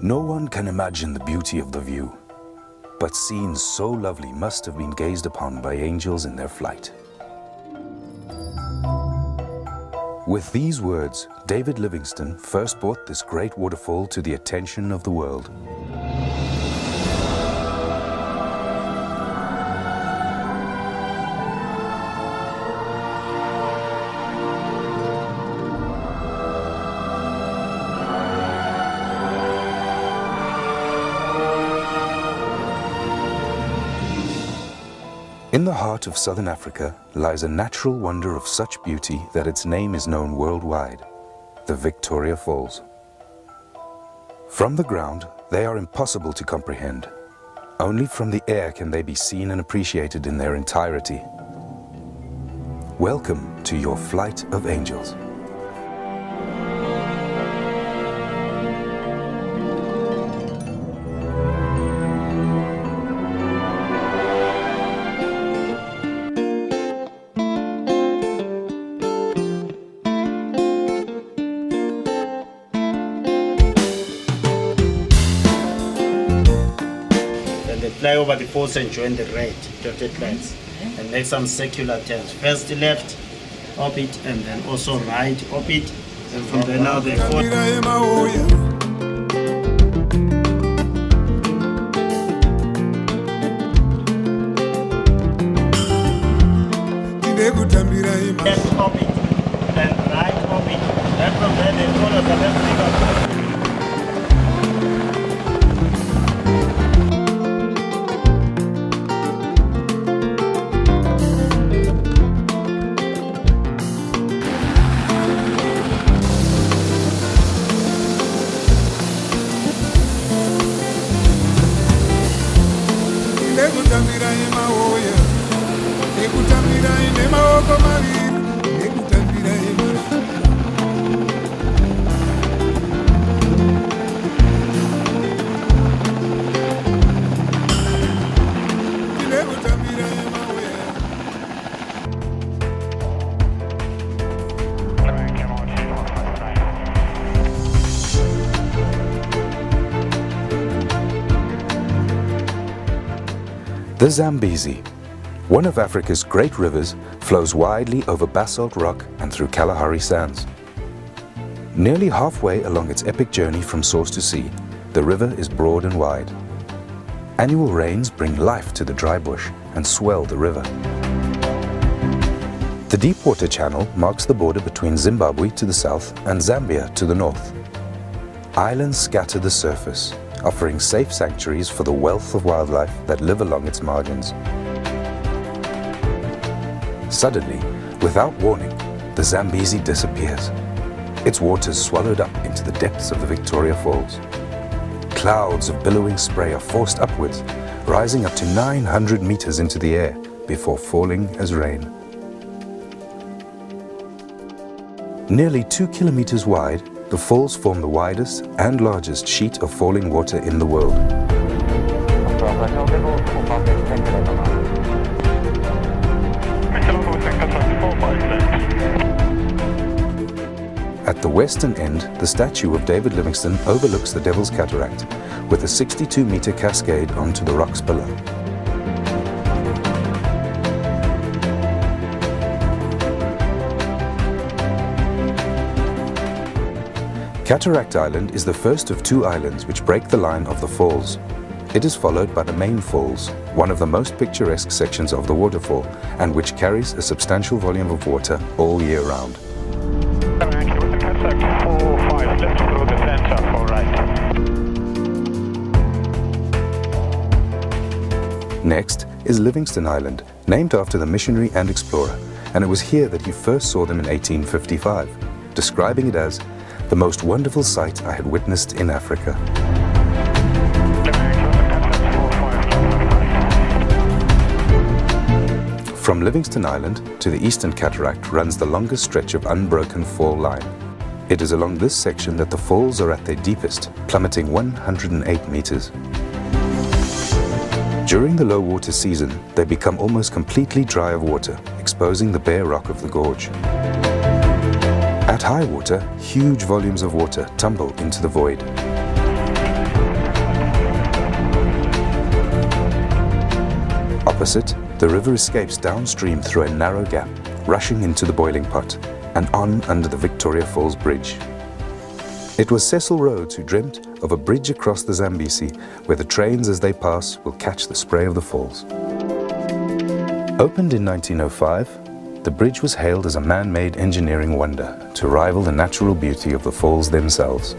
No one can imagine the beauty of the view, but scenes so lovely must have been gazed upon by angels in their flight. With these words, David Livingstone first brought this great waterfall to the attention of the world. In the heart of southern Africa lies a natural wonder of such beauty that its name is known worldwide, the Victoria Falls. From the ground, they are impossible to comprehend. Only from the air can they be seen and appreciated in their entirety. Welcome to your flight of angels. Fly over the falls and join the red dotted lines and make some circular turns. First left orbit and then also right orbit, and from there now they left orbit, then right orbit, then from there they follow the left leg. The Zambezi, one of Africa's great rivers, flows widely over basalt rock and through Kalahari sands. Nearly halfway along its epic journey from source to sea, the river is broad and wide. Annual rains bring life to the dry bush and swell the river. The deep water channel marks the border between Zimbabwe to the south and Zambia to the north. Islands scatter the surface, offering safe sanctuaries for the wealth of wildlife that live along its margins. Suddenly, without warning, the Zambezi disappears. Its waters swallowed up into the depths of the Victoria Falls. Clouds of billowing spray are forced upwards, rising up to 900 meters into the air before falling as rain. Nearly 2 kilometers wide, the falls form the widest and largest sheet of falling water in the world. At the western end, the statue of David Livingstone overlooks the Devil's Cataract, with a 62-meter cascade onto the rocks below. Cataract Island is the first of 2 islands which break the line of the falls. It is followed by the main falls, one of the most picturesque sections of the waterfall, and which carries a substantial volume of water all year round. Next is Livingstone Island, named after the missionary and explorer, and it was here that he first saw them in 1855, describing it as the most wonderful sight I had witnessed in Africa. From Livingstone Island to the Eastern Cataract runs the longest stretch of unbroken fall line. It is along this section that the falls are at their deepest, plummeting 108 meters. During the low water season, they become almost completely dry of water, exposing the bare rock of the gorge. At high water, huge volumes of water tumble into the void. Opposite, the river escapes downstream through a narrow gap, rushing into the boiling pot and on under the Victoria Falls Bridge. It was Cecil Rhodes who dreamt of a bridge across the Zambezi where the trains as they pass will catch the spray of the falls. Opened in 1905, the bridge was hailed as a man-made engineering wonder to rival the natural beauty of the falls themselves.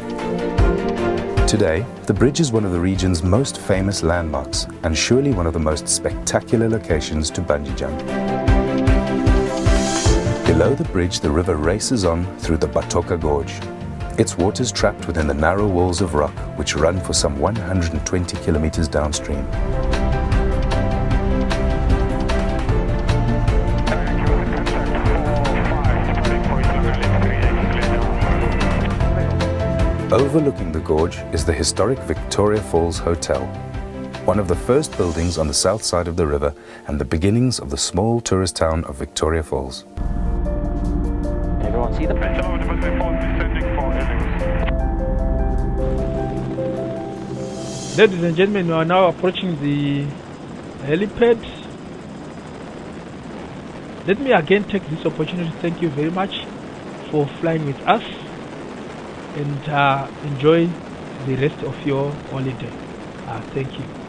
Today, the bridge is one of the region's most famous landmarks and surely one of the most spectacular locations to bungee jump. Below the bridge, the river races on through the Batoka Gorge. Its waters trapped within the narrow walls of rock which run for some 120 kilometers downstream. Overlooking the gorge is the historic Victoria Falls Hotel, one of the first buildings on the south side of the river and the beginnings of the small tourist town of Victoria Falls. Everyone see them? Ladies and gentlemen, we are now approaching the helipad. Let me again take this opportunity to thank you very much for flying with us and enjoy the rest of your holiday. Thank you.